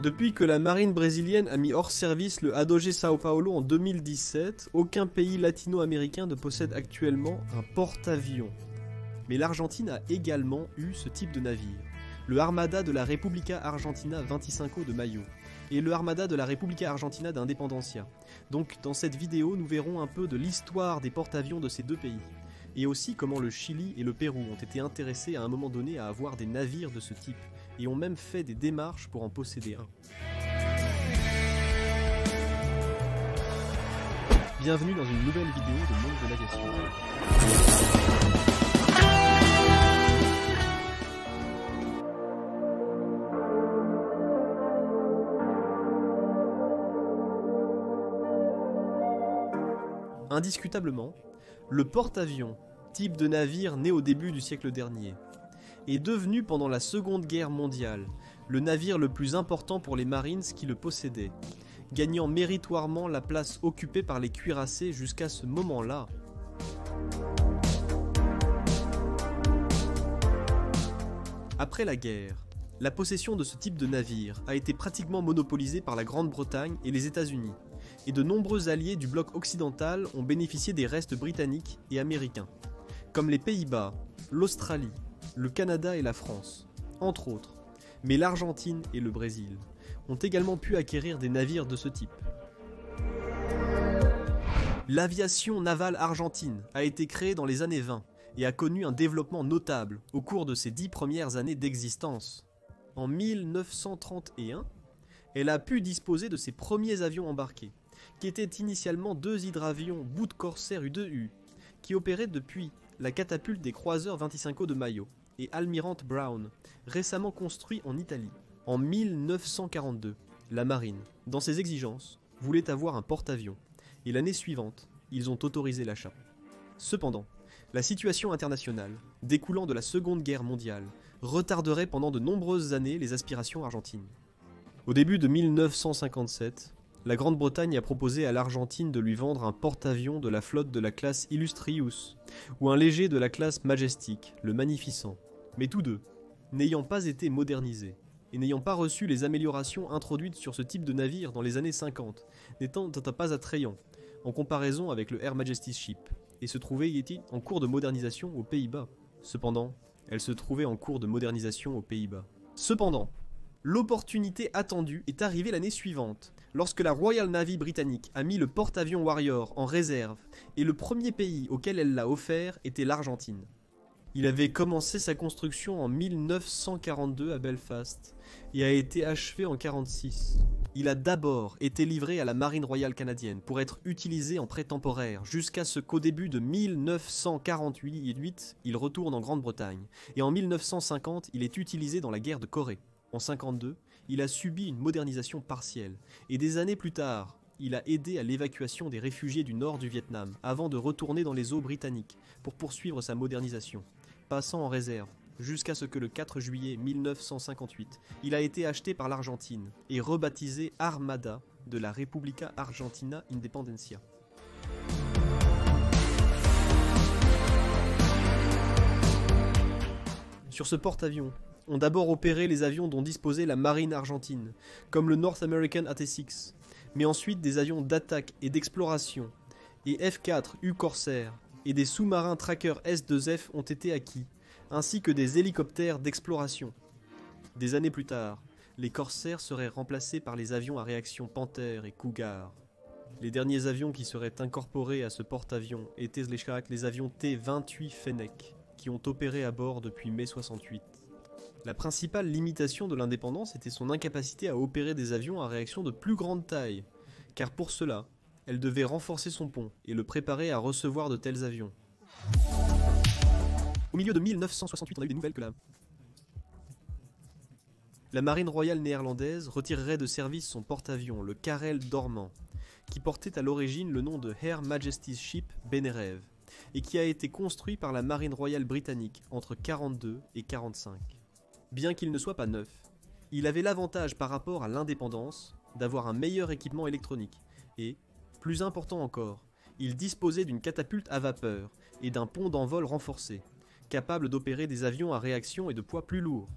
Depuis que la marine brésilienne a mis hors service le Adoge Sao Paulo en 2017, aucun pays latino-américain ne possède actuellement un porte-avions. Mais l'Argentine a également eu ce type de navire. Le Armada de la República Argentina 25 de Mayo et le Armada de la República Argentina d'Independencia. Donc dans cette vidéo, nous verrons un peu de l'histoire des porte-avions de ces deux pays. Et aussi comment le Chili et le Pérou ont été intéressés à un moment donné à avoir des navires de ce type, et ont même fait des démarches pour en posséder un. Bienvenue dans une nouvelle vidéo de Monde de Navigation. Indiscutablement, le porte-avions, type de navire né au début du siècle dernier, est devenu pendant la Seconde Guerre mondiale le navire le plus important pour les Marines qui le possédaient, gagnant méritoirement la place occupée par les cuirassés jusqu'à ce moment-là. Après la guerre, la possession de ce type de navire a été pratiquement monopolisée par la Grande-Bretagne et les États-Unis, et de nombreux alliés du bloc occidental ont bénéficié des restes britanniques et américains, comme les Pays-Bas, l'Australie, le Canada et la France, entre autres, mais l'Argentine et le Brésil ont également pu acquérir des navires de ce type. L'aviation navale argentine a été créée dans les années 20 et a connu un développement notable au cours de ses 10 premières années d'existence. En 1931, elle a pu disposer de ses premiers avions embarqués, qui étaient initialement deux hydravions Boot Corsair U-2U, qui opéraient depuis la catapulte des croiseurs 25 de Mayo et Almirante Brown, récemment construit en Italie. En 1942, la marine, dans ses exigences, voulait avoir un porte-avions, et l'année suivante, ils ont autorisé l'achat. Cependant, la situation internationale, découlant de la Seconde Guerre mondiale, retarderait pendant de nombreuses années les aspirations argentines. Au début de 1957, la Grande-Bretagne a proposé à l'Argentine de lui vendre un porte-avions de la flotte de la classe Illustrious, ou un léger de la classe Majestic, le Magnificent. Mais tous deux, n'ayant pas été modernisés, et n'ayant pas reçu les améliorations introduites sur ce type de navire dans les années 50, n'étant pas attrayants, en comparaison avec le Her Majesty's Ship, et se trouvait en cours de modernisation aux Pays-Bas. Cependant, l'opportunité attendue est arrivée l'année suivante, lorsque la Royal Navy britannique a mis le porte-avions Warrior en réserve, et le premier pays auquel elle l'a offert était l'Argentine. Il avait commencé sa construction en 1942 à Belfast, et a été achevé en 1946. Il a d'abord été livré à la Marine royale canadienne pour être utilisé en prêt temporaire, jusqu'à ce qu'au début de 1948, il retourne en Grande-Bretagne, et en 1950, il est utilisé dans la guerre de Corée. En 1952, il a subi une modernisation partielle, et des années plus tard, il a aidé à l'évacuation des réfugiés du nord du Vietnam, avant de retourner dans les eaux britanniques pour poursuivre sa modernisation, passant en réserve, jusqu'à ce que le 4 juillet 1958, il a été acheté par l'Argentine et rebaptisé Armada de la República Argentina Independencia. Sur ce porte-avions, ont d'abord opéré les avions dont disposait la marine argentine, comme le North American AT-6, mais ensuite des avions d'attaque et d'exploration, et F-4 U Corsair, et des sous-marins Tracker S-2F ont été acquis, ainsi que des hélicoptères d'exploration. Des années plus tard, les Corsair seraient remplacés par les avions à réaction Panther et Cougar. Les derniers avions qui seraient incorporés à ce porte-avions étaient les avions T-28 Fennec, qui ont opéré à bord depuis mai 68. La principale limitation de l'indépendance était son incapacité à opérer des avions à réaction de plus grande taille, car pour cela, elle devait renforcer son pont et le préparer à recevoir de tels avions. Au milieu de 1968, on a eu des nouvelles que la marine royale néerlandaise retirerait de service son porte-avions, le Karel Dormant, qui portait à l'origine le nom de Her Majesty's Ship Benerev, et qui a été construit par la marine royale britannique entre 1942 et 1945. Bien qu'il ne soit pas neuf, il avait l'avantage par rapport à l'indépendance d'avoir un meilleur équipement électronique et, plus important encore, il disposait d'une catapulte à vapeur et d'un pont d'envol renforcé, capable d'opérer des avions à réaction et de poids plus lourds.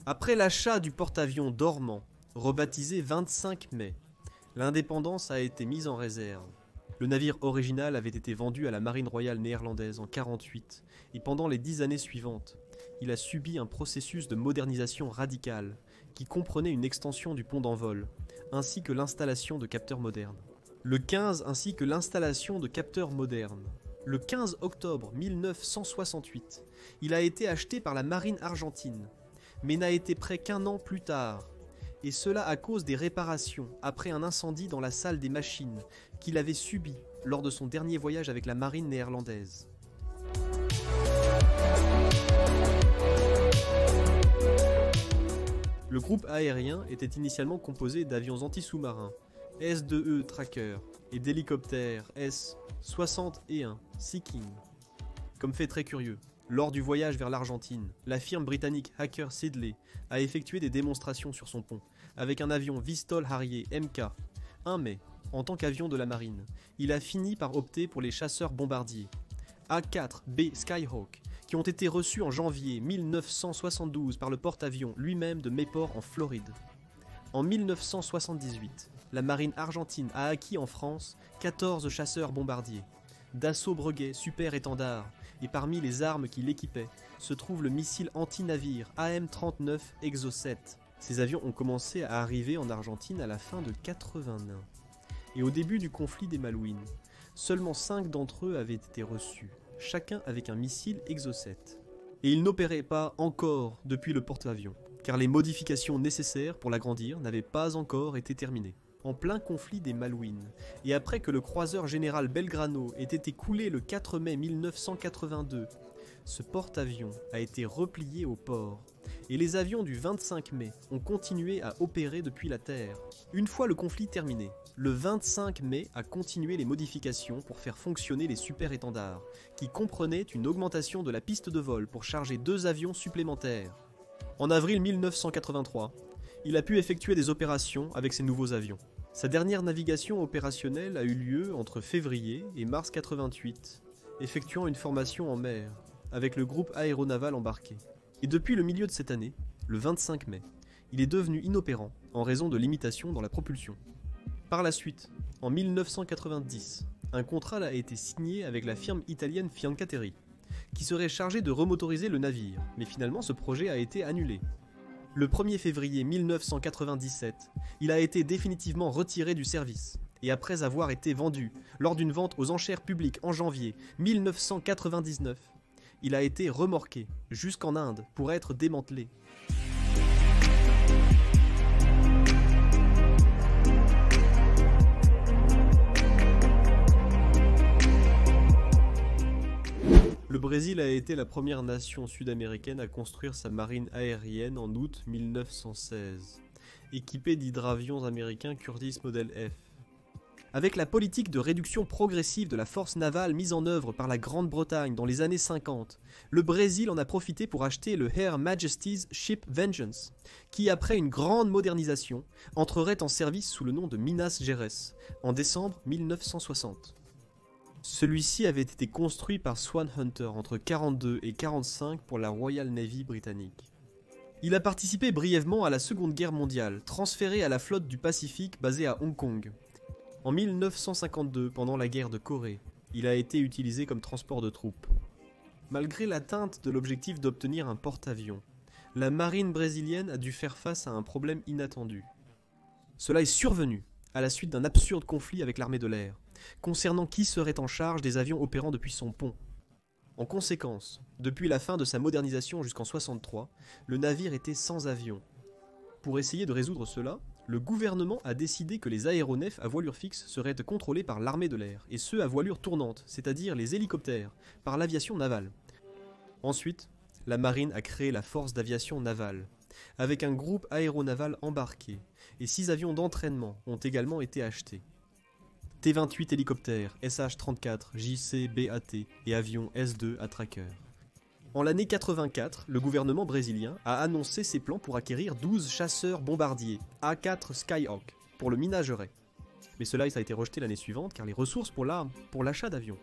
Après l'achat du porte-avions dormant, rebaptisé 25 mai, l'indépendance a été mise en réserve. Le navire original avait été vendu à la marine royale néerlandaise en 1948 et pendant les 10 années suivantes, il a subi un processus de modernisation radicale qui comprenait une extension du pont d'envol ainsi que l'installation de capteurs modernes. Le 15 ainsi que l'installation de capteurs modernes. Le 15 octobre 1968, il a été acheté par la marine argentine, mais n'a été prêt qu'1 an plus tard, et cela à cause des réparations après un incendie dans la salle des machines qu'il avait subi lors de son dernier voyage avec la marine néerlandaise. Le groupe aérien était initialement composé d'avions anti-sous-marins, S-2E Tracker, et d'hélicoptères S-61 Sea King. Comme fait très curieux, lors du voyage vers l'Argentine, la firme britannique Hacker Siddeley a effectué des démonstrations sur son pont, avec un avion Vistol Harrier Mk. 1 mai, en tant qu'avion de la marine, il a fini par opter pour les chasseurs bombardiers A4B Skyhawk, qui ont été reçus en janvier 1972 par le porte-avions lui-même de Mayport en Floride. En 1978, la marine argentine a acquis en France 14 chasseurs bombardiers, Dassault Breguet Super Étendard, et parmi les armes qui l'équipaient se trouve le missile anti-navire AM-39 Exocet. Ces avions ont commencé à arriver en Argentine à la fin de 81. Et au début du conflit des Malouines, seulement 5 d'entre eux avaient été reçus, chacun avec un missile Exocet. Et ils n'opéraient pas encore depuis le porte-avions, car les modifications nécessaires pour l'agrandir n'avaient pas encore été terminées. En plein conflit des Malouines, et après que le croiseur général Belgrano ait été coulé le 4 mai 1982, ce porte-avions a été replié au port, et les avions du 25 mai ont continué à opérer depuis la Terre. Une fois le conflit terminé, le 25 mai a continué les modifications pour faire fonctionner les super-étendards, qui comprenaient une augmentation de la piste de vol pour charger 2 avions supplémentaires. En avril 1983, il a pu effectuer des opérations avec ces nouveaux avions. Sa dernière navigation opérationnelle a eu lieu entre février et mars 88, effectuant une formation en mer, avec le groupe aéronaval embarqué. Et depuis le milieu de cette année, le 25 mai, il est devenu inopérant en raison de limitations dans la propulsion. Par la suite, en 1990, un contrat a été signé avec la firme italienne Fincantieri, qui serait chargée de remotoriser le navire, mais finalement ce projet a été annulé. Le 1er février 1997, il a été définitivement retiré du service, et après avoir été vendu lors d'une vente aux enchères publiques en janvier 1999, il a été remorqué jusqu'en Inde pour être démantelé. Le Brésil a été la première nation sud-américaine à construire sa marine aérienne en août 1916, équipée d'hydravions américains Curtiss Model F. Avec la politique de réduction progressive de la force navale mise en œuvre par la Grande-Bretagne dans les années 50, le Brésil en a profité pour acheter le Her Majesty's Ship Vengeance, qui après une grande modernisation, entrerait en service sous le nom de Minas Gerais, en décembre 1960. Celui-ci avait été construit par Swan Hunter entre 42 et 45 pour la Royal Navy britannique. Il a participé brièvement à la Seconde Guerre mondiale, transféré à la flotte du Pacifique basée à Hong Kong. En 1952, pendant la guerre de Corée, il a été utilisé comme transport de troupes. Malgré l'atteinte de l'objectif d'obtenir un porte-avions, la marine brésilienne a dû faire face à un problème inattendu. Cela est survenu à la suite d'un absurde conflit avec l'armée de l'air, concernant qui serait en charge des avions opérant depuis son pont. En conséquence, depuis la fin de sa modernisation jusqu'en 1963, le navire était sans avion. Pour essayer de résoudre cela, le gouvernement a décidé que les aéronefs à voilure fixe seraient contrôlés par l'armée de l'air, et ceux à voilure tournante, c'est-à-dire les hélicoptères, par l'aviation navale. Ensuite, la marine a créé la force d'aviation navale, avec un groupe aéronaval embarqué, et 6 avions d'entraînement ont également été achetés. T-28 hélicoptères, SH-34, JC-BAT et avions S-2 à tracker. En l'année 84, le gouvernement brésilien a annoncé ses plans pour acquérir 12 chasseurs bombardiers A4 Skyhawk pour le ménageret. Mais cela ça a été rejeté l'année suivante car les ressources pour l'achat d'avions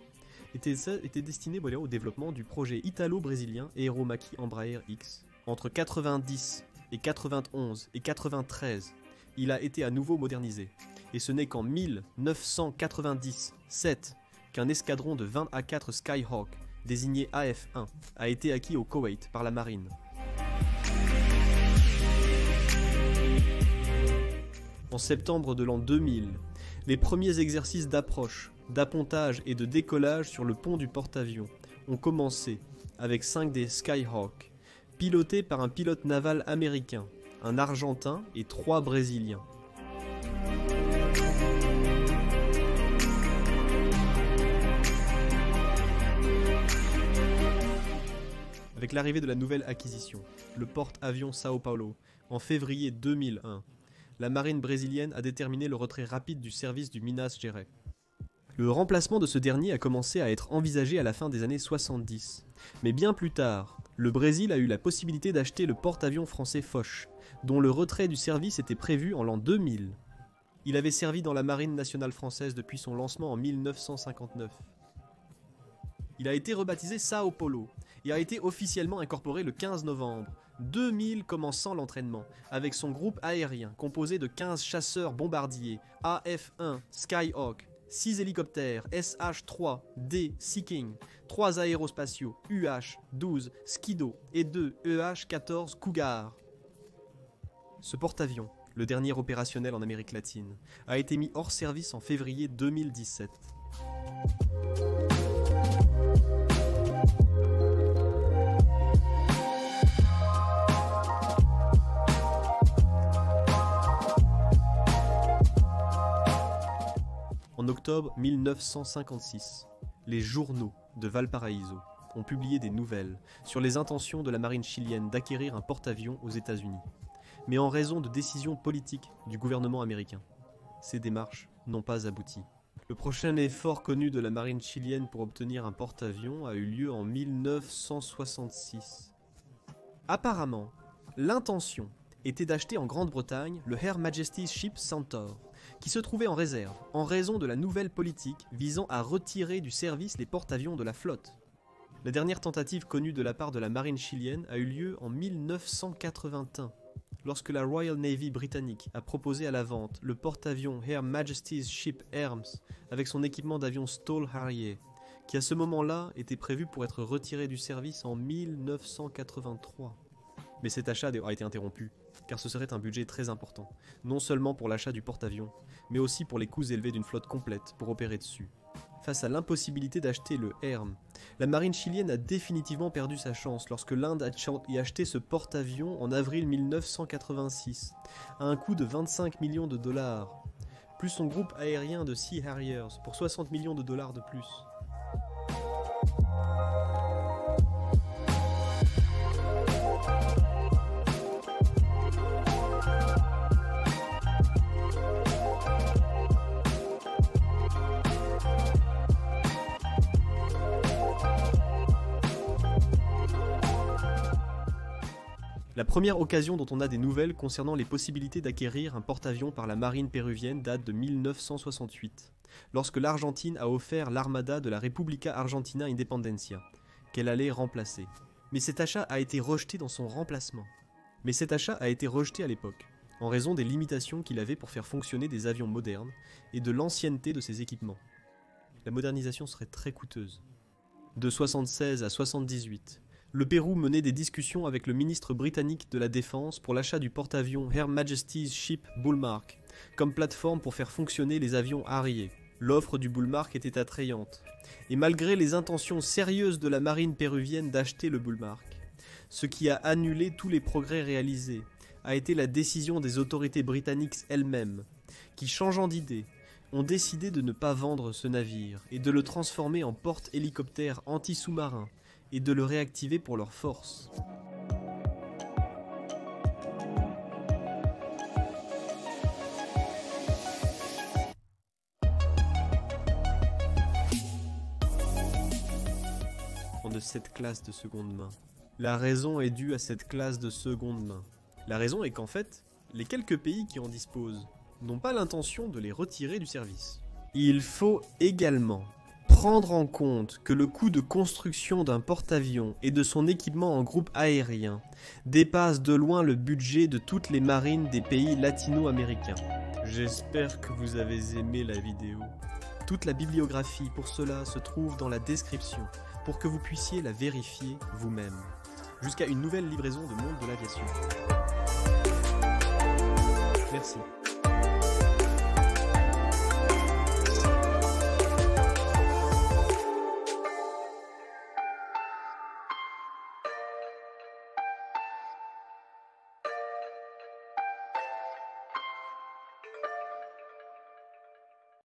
étaient destinées au développement du projet italo-brésilien Aeromacchi Embraer X entre 90 et 91 et 93, il a été à nouveau modernisé. Et ce n'est qu'en 1997 qu'un escadron de 20 A4 Skyhawk, désigné AF-1, a été acquis au Koweït par la marine. En septembre de l'an 2000, les premiers exercices d'approche, d'appontage et de décollage sur le pont du porte-avions ont commencé avec 5 des Skyhawk, pilotés par un pilote naval américain, un Argentin et 3 Brésiliens. Avec l'arrivée de la nouvelle acquisition, le porte-avions Sao Paulo, en février 2001, la marine brésilienne a déterminé le retrait rapide du service du Minas Gerais. Le remplacement de ce dernier a commencé à être envisagé à la fin des années 70. Mais bien plus tard, le Brésil a eu la possibilité d'acheter le porte-avions français Foch, dont le retrait du service était prévu en l'an 2000. Il avait servi dans la marine nationale française depuis son lancement en 1959. Il a été rebaptisé Sao Paulo et a été officiellement incorporé le 15 novembre 2000, commençant l'entraînement avec son groupe aérien composé de 15 chasseurs bombardiers AF-1 Skyhawk, 6 hélicoptères SH-3D Sea King, 3 aérospatiaux UH-12 Skido et 2 EH-14 Cougar. Ce porte-avions, le dernier opérationnel en Amérique latine, a été mis hors service en février 2017. En octobre 1956, les journaux de Valparaíso ont publié des nouvelles sur les intentions de la marine chilienne d'acquérir un porte-avions aux États-Unis. Mais en raison de décisions politiques du gouvernement américain, ces démarches n'ont pas abouti. Le prochain effort connu de la marine chilienne pour obtenir un porte-avions a eu lieu en 1966. Apparemment, l'intention était d'acheter en Grande-Bretagne le Her Majesty's Ship Centaur, qui se trouvait en réserve, en raison de la nouvelle politique visant à retirer du service les porte-avions de la flotte. La dernière tentative connue de la part de la marine chilienne a eu lieu en 1981, lorsque la Royal Navy britannique a proposé à la vente le porte-avions Her Majesty's Ship Hermes avec son équipement d'avion Stoll Harrier, qui à ce moment-là était prévu pour être retiré du service en 1983. Mais cet achat a été interrompu, car ce serait un budget très important, non seulement pour l'achat du porte-avions, mais aussi pour les coûts élevés d'une flotte complète pour opérer dessus. Face à l'impossibilité d'acheter le Hermes, la marine chilienne a définitivement perdu sa chance lorsque l'Inde a acheté ce porte-avions en avril 1986, à un coût de 25 millions de dollars, plus son groupe aérien de Sea Harriers pour 60 millions de dollars de plus. La première occasion dont on a des nouvelles concernant les possibilités d'acquérir un porte-avions par la marine péruvienne date de 1968, lorsque l'Argentine a offert l'armada de la República Argentina Independencia, qu'elle allait remplacer. Mais cet achat a été rejeté dans son remplacement. Mais cet achat a été rejeté à l'époque, en raison des limitations qu'il avait pour faire fonctionner des avions modernes et de l'ancienneté de ses équipements. La modernisation serait très coûteuse. De 1976 à 1978, le Pérou menait des discussions avec le ministre britannique de la Défense pour l'achat du porte-avions Her Majesty's Ship Bullmark, comme plateforme pour faire fonctionner les avions Harrier. L'offre du Bullmark était attrayante, et malgré les intentions sérieuses de la marine péruvienne d'acheter le Bullmark, ce qui a annulé tous les progrès réalisés a été la décision des autorités britanniques elles-mêmes, qui, changeant d'idée, ont décidé de ne pas vendre ce navire et de le transformer en porte-hélicoptère anti-sous-marin, et de le réactiver pour leur force. De cette classe de seconde main. La raison est due à cette classe de seconde main. La raison est qu'en fait, les quelques pays qui en disposent n'ont pas l'intention de les retirer du service. Il faut également Prendre en compte que le coût de construction d'un porte-avions et de son équipement en groupe aérien dépasse de loin le budget de toutes les marines des pays latino-américains. J'espère que vous avez aimé la vidéo. Toute la bibliographie pour cela se trouve dans la description pour que vous puissiez la vérifier vous-même. Jusqu'à une nouvelle livraison de Monde de l'Aviation. Merci.